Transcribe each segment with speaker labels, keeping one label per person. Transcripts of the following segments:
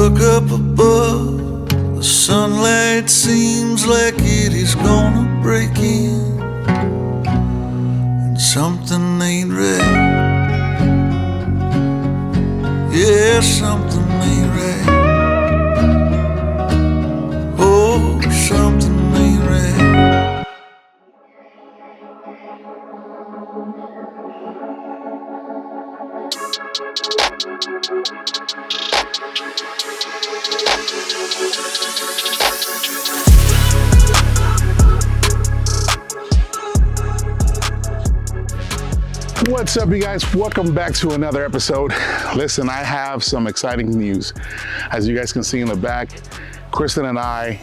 Speaker 1: Look up above, the sunlight seems like it is gonna break in, and something ain't right. Yeah, something ain't right. Oh, something ain't right.
Speaker 2: What's up, you guys? Welcome back to another episode. Listen, I have some exciting news. As you guys can see in the back, Kristen and I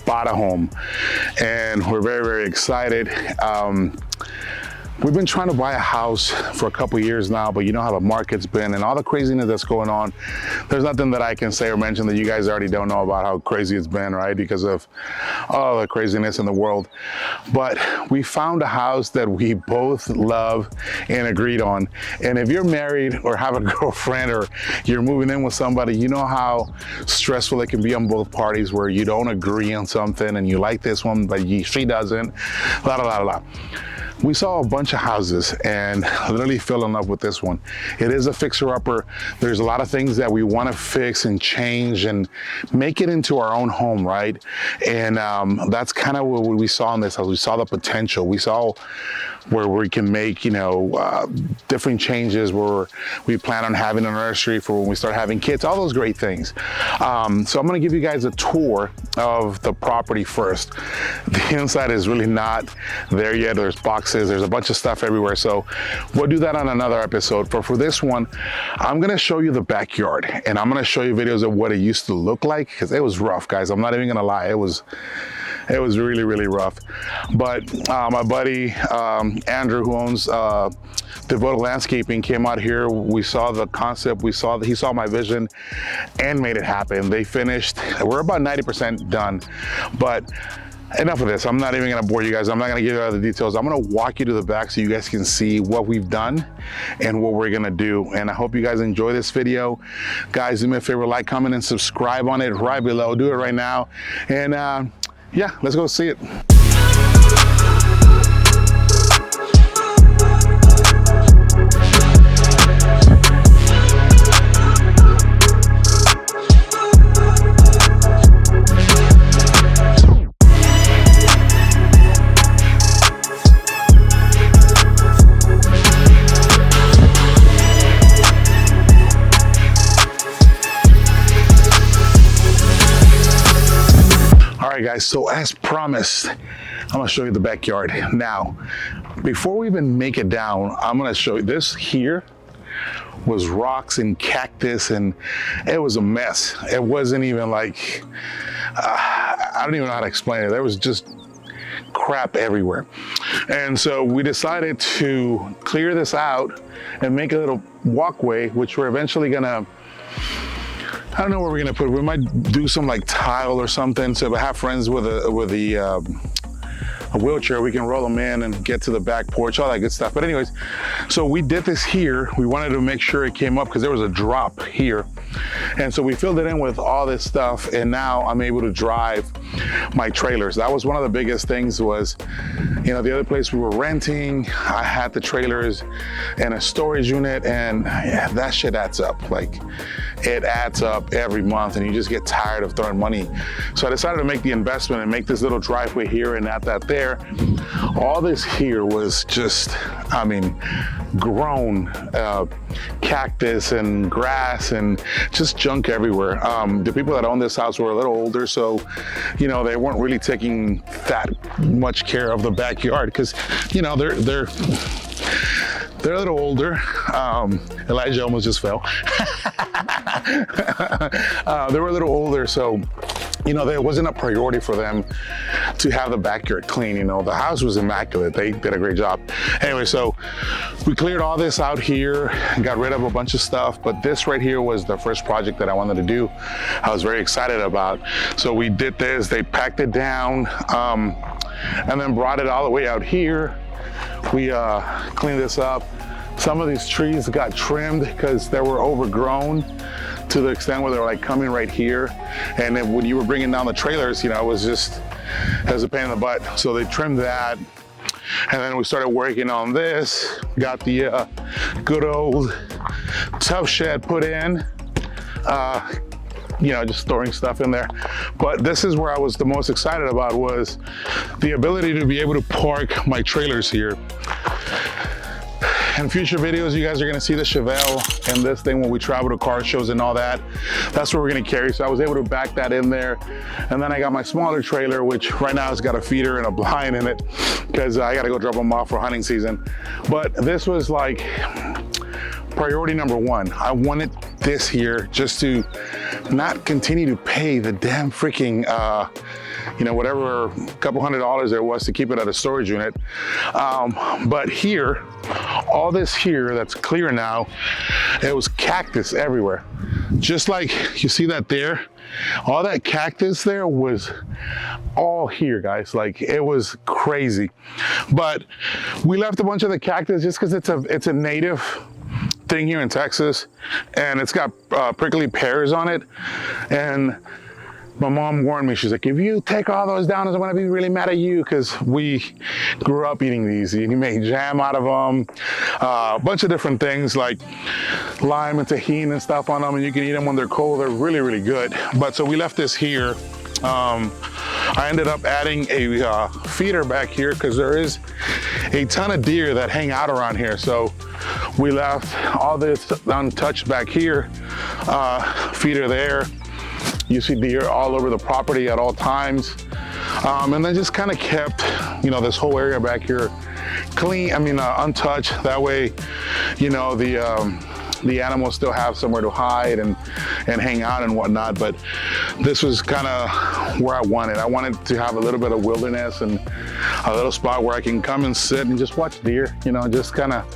Speaker 2: bought a home and we're very, very excited. We've been trying to buy a house for a couple years now, but you know how the market's been and all the craziness that's going on. There's nothing that I can say or mention that you guys already don't know about how crazy it's been, right? Because of all the craziness in the world. But we found a house that we both love and agreed on. And if you're married or have a girlfriend or you're moving in with somebody, you know how stressful it can be on both parties where you don't agree on something and you like this one, but she doesn't, la la la la. We saw a bunch of houses and literally fell in love with this one. It is a fixer-upper. There's a lot of things that we want to fix and change and make it into our own home, right? And that's kind of what we saw in this house. We saw the potential. We saw where we can make, different changes, where we plan on having a nursery for when we start having kids, all those great things. So I'm going to give you guys a tour of the property first. The inside is really not there yet. There's boxes, there's a bunch of stuff everywhere. So we'll do that on another episode. But for this one, I'm going to show you the backyard and I'm going to show you videos of what it used to look like, because it was rough, guys. I'm not even going to lie. It was really, really rough. But my buddy, Andrew, who owns Devoted Landscaping, came out here. We saw the concept. He saw my vision and made it happen. They finished. We're about 90% done, but enough of this. I'm not even gonna bore you guys. I'm not gonna give you all the details. I'm gonna walk you to the back so you guys can see what we've done and what we're gonna do. And I hope you guys enjoy this video. Guys, do me a favor, like, comment, and subscribe on it right below. Do it right now. And yeah, let's go see it. Guys, so as promised, I'm gonna show you the backyard. Now, before we even make it down, I'm gonna show you this here was rocks and cactus, and it was a mess. It wasn't even like, I don't even know how to explain it. There was just crap everywhere. And so we decided to clear this out and make a little walkway, which we're eventually gonna, I don't know where we're gonna put it. We might do some like tile or something. So if I have friends with a wheelchair, we can roll them in and get to the back porch, all that good stuff. But anyways, so we did this here. We wanted to make sure it came up because there was a drop here. And so we filled it in with all this stuff, and now I'm able to drive my trailers. That was one of the biggest things was, the other place we were renting, I had the trailers and a storage unit, and yeah, that shit adds up. Like, it adds up every month and you just get tired of throwing money. So I decided to make the investment and make this little driveway here and add that there. All this here was just, grown cactus and grass and just junk everywhere. The people that own this house were a little older, so they weren't really taking that much care of the backyard because they're a little older. Elijah almost just fell. They were a little older, so there wasn't a priority for them to have the backyard clean. The house was immaculate. They did a great job. Anyway, so we cleared all this out here and got rid of a bunch of stuff, but this right here was the first project that I wanted to do. I was very excited about. So we did this, they packed it down, and then brought it all the way out here. We cleaned this up, Some of these trees got trimmed because they were overgrown to the extent where they were like coming right here. And then when you were bringing down the trailers, you know, it was a pain in the butt. So they trimmed that. And then we started working on this, got the good old tough shed put in, you know, just storing stuff in there. But this is where I was the most excited about, was the ability to be able to park my trailers here. In future videos, you guys are gonna see the Chevelle and this thing when we travel to car shows and all that. That's what we're gonna carry. So I was able to back that in there. And then I got my smaller trailer, which right now has got a feeder and a blind in it because I gotta go drop them off for hunting season. But this was like priority number one. I wanted this here just to not continue to pay the damn freaking, you know, whatever couple $100 there was to keep it at a storage unit. But here, all this here that's clear now, it was cactus everywhere. Just like you see that there, all that cactus there was all here, guys. Like, it was crazy. But we left a bunch of the cactus just because it's a native thing here in Texas, and it's got prickly pears on it. And my mom warned me, she's like, if you take all those down, I'm gonna be really mad at you, because we grew up eating these. You make jam out of them, a bunch of different things like lime and tahini and stuff on them, and you can eat them when they're cold. They're really, really good. But so we left this here. I ended up adding a feeder back here because there is a ton of deer that hang out around here. So we left all this untouched back here, feeder there. You see deer all over the property at all times. And then just kind of kept, you know, this whole area back here clean, untouched. That way, you know, the animals still have somewhere to hide and hang out and whatnot. But this was kind of where I wanted to have a little bit of wilderness and a little spot where I can come and sit and just watch deer, you know, just kind of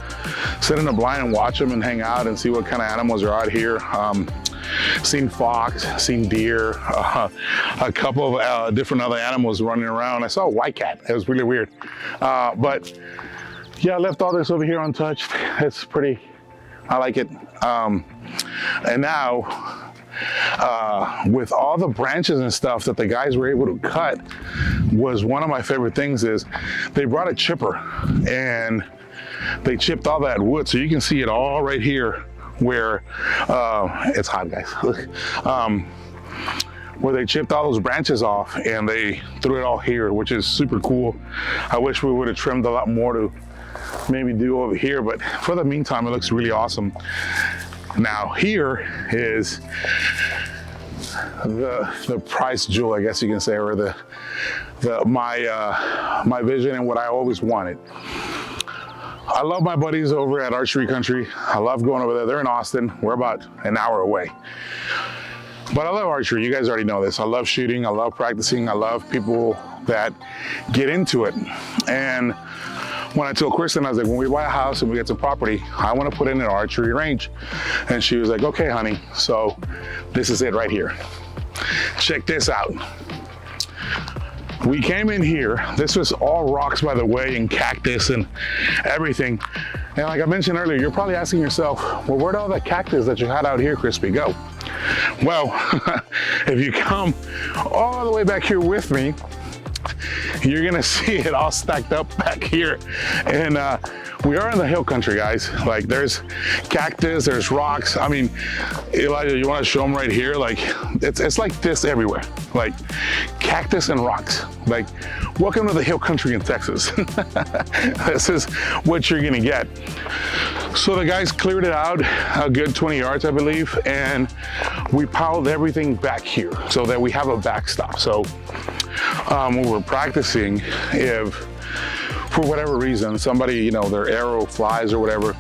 Speaker 2: sit in the blind and watch them and hang out and see what kind of animals are out here. Seen fox, seen deer, a couple of different other animals running around. I saw a white cat. It was really weird. But yeah, I left all this over here untouched. It's pretty, I like it. And now, with all the branches and stuff that the guys were able to cut, was one of my favorite things is they brought a chipper and they chipped all that wood. So you can see it all right here where, it's hot, guys. Where they chipped all those branches off and they threw it all here, which is super cool. I wish we would have trimmed a lot more to maybe do over here, but for the meantime, it looks really awesome. Now here is the price jewel, I guess you can say, or my vision and what I always wanted. I love my buddies over at Archery Country. I love going over there. They're in Austin. We're about an hour away. But I love archery. You guys already know this. I love shooting. I love practicing. I love people that get into it. And when I told Kristen, I was like, when we buy a house and we get some property, I want to put in an archery range. And she was like, okay, honey. So this is it right here. Check this out. We came in here, this was all rocks, by the way, and cactus and everything. And like I mentioned earlier, you're probably asking yourself, well, where'd all the cactus that you had out here, Crispy, go? Well, if you come all the way back here with me, you're gonna see it all stacked up back here. And we are in the hill country, guys. Like, there's cactus, there's rocks. I mean, Elijah, you wanna show them right here? Like, it's like this everywhere. Like, cactus and rocks. Like, welcome to the hill country in Texas. This is what you're gonna get. So the guys cleared it out a good 20 yards, I believe, and we piled everything back here so that we have a backstop. So when we're practicing, if for whatever reason somebody, you know, their arrow flies or whatever,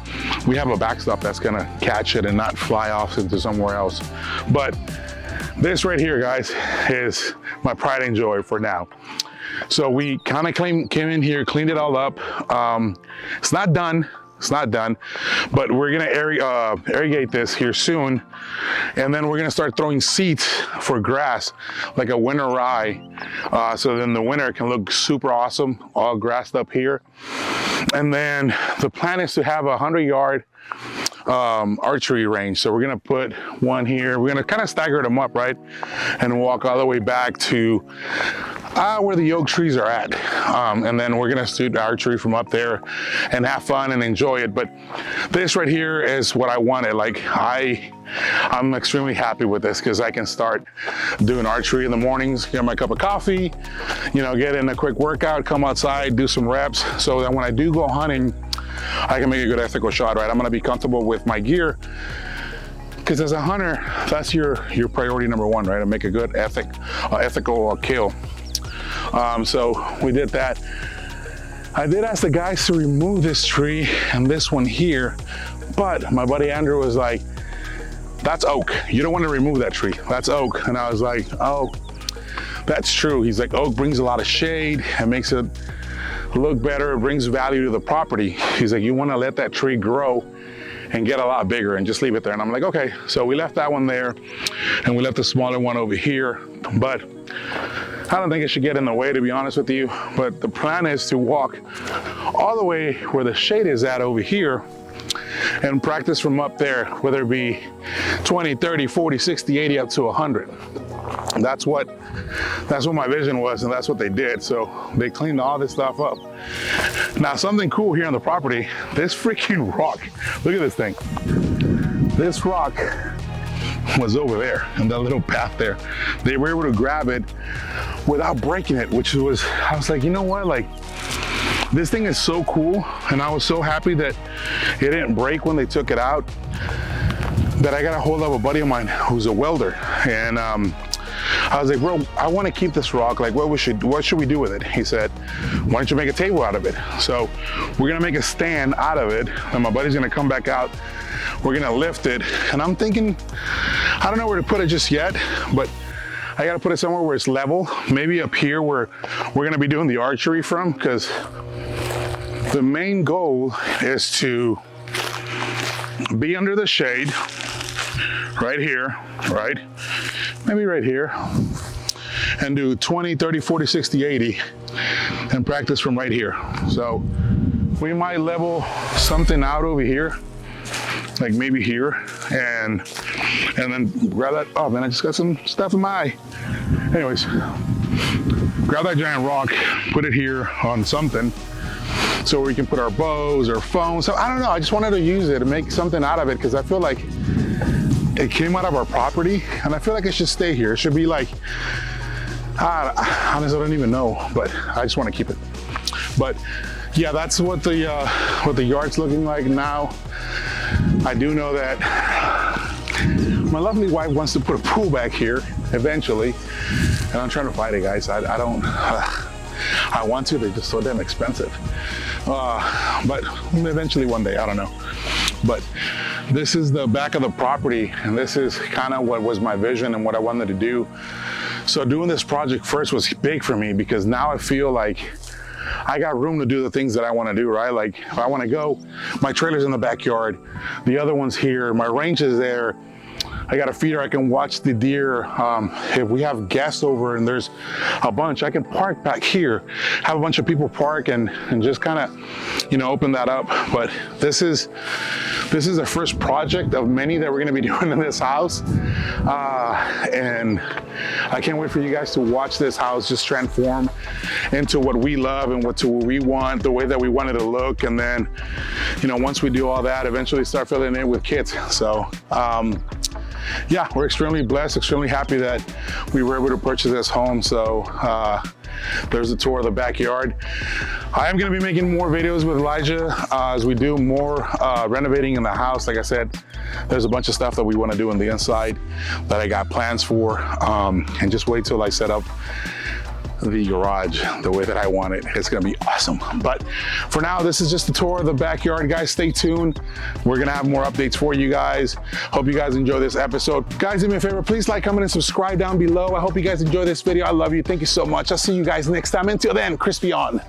Speaker 2: we have a backstop that's gonna catch it and not fly off into somewhere else. But this right here, guys, is my pride and joy for now. So we kind of came in here, cleaned it all up. It's not done. It's not done, but we're gonna irrigate this here soon, and then we're gonna start throwing seeds for grass, like a winter rye, so then the winter can look super awesome, all grassed up here. And then the plan is to have a 100-yard archery range. So we're gonna put one here. We're gonna kind of stagger them up, right? And walk all the way back to where the oak trees are at. And then we're gonna shoot archery from up there and have fun and enjoy it. But this right here is what I wanted. Like I'm extremely happy with this because I can start doing archery in the mornings, get my cup of coffee, you know, get in a quick workout, come outside, do some reps, so that when I do go hunting, I can make a good ethical shot, right? I'm gonna be comfortable with my gear, because as a hunter, that's your priority number one, right? To make a good ethical kill. So we did that. I did ask the guys to remove this tree and this one here, but my buddy Andrew was like, that's oak. You don't want to remove that tree. That's oak. And I was like, oh, that's true. He's like, oak brings a lot of shade and makes it look better. It brings value to the property. He's like, you want to let that tree grow and get a lot bigger and just leave it there. And I'm like, okay. So we left that one there and we left the smaller one over here. But I don't think it should get in the way, to be honest with you. But the plan is to walk all the way where the shade is at over here and practice from up there, whether it be 20, 30, 40, 60, 80, up to 100. That's what my vision was, and that's what they did. So they cleaned all this stuff up. Now, something cool here on the property, this freaking rock, look at this thing. This rock was over there in that little path there. They were able to grab it without breaking it, which was, I was like, you know what, like, this thing is so cool, and I was so happy that it didn't break when they took it out, that I got a hold of a buddy of mine who's a welder, and I was like, bro, I want to keep this rock. Like, what should we do with it? He said, why don't you make a table out of it? So we're gonna make a stand out of it, and my buddy's gonna come back out. We're gonna lift it, and I'm thinking, I don't know where to put it just yet, but I gotta put it somewhere where it's level, maybe up here where we're gonna be doing the archery from, because the main goal is to be under the shade right here, right? Maybe right here, and do 20, 30, 40, 60, 80, and practice from right here. So we might level something out over here, like maybe here, and then grab that. Oh man, I just got some stuff in my eye. Anyways, grab that giant rock, put it here on something, so we can put our bows or phones. So I don't know, I just wanted to use it and make something out of it, because I feel like it came out of our property, and I feel like it should stay here. It should be like, honestly, I don't even know, but I just want to keep it. But yeah, that's what the yard's looking like now. I do know that my lovely wife wants to put a pool back here eventually, and I'm trying to fight it, guys. I don't. I want to. They're just so damn expensive. But eventually, one day, I don't know. But this is the back of the property, and this is kind of what was my vision and what I wanted to do. So doing this project first was big for me, because now I feel like I got room to do the things that I want to do, right? Like if I want to go, my trailer's in the backyard, the other one's here, my range is there. I got a feeder, I can watch the deer. If we have guests over and there's a bunch, I can park back here, have a bunch of people park and just kind of, you know, open that up. But this is the first project of many that we're gonna be doing in this house. And I can't wait for you guys to watch this house just transform into what we love and what we want, the way that we want it to look. And then, you know, once we do all that, eventually start filling it with kids. So, yeah, we're extremely blessed, extremely happy that we were able to purchase this home. So there's a tour of the backyard. I am going to be making more videos with Elijah as we do more renovating in the house. Like I said, there's a bunch of stuff that we want to do on the inside that I got plans for, and just wait till I set up the garage the way that I want it. It's gonna be awesome. But for now, this is just a tour of the backyard, guys. Stay tuned. We're gonna have more updates for you guys. Hope you guys enjoy this episode. Guys, do me a favor, please like, comment, and subscribe down below. I hope you guys enjoy this video. I love you. Thank you so much. I'll see you guys next time. Until then, crispy on.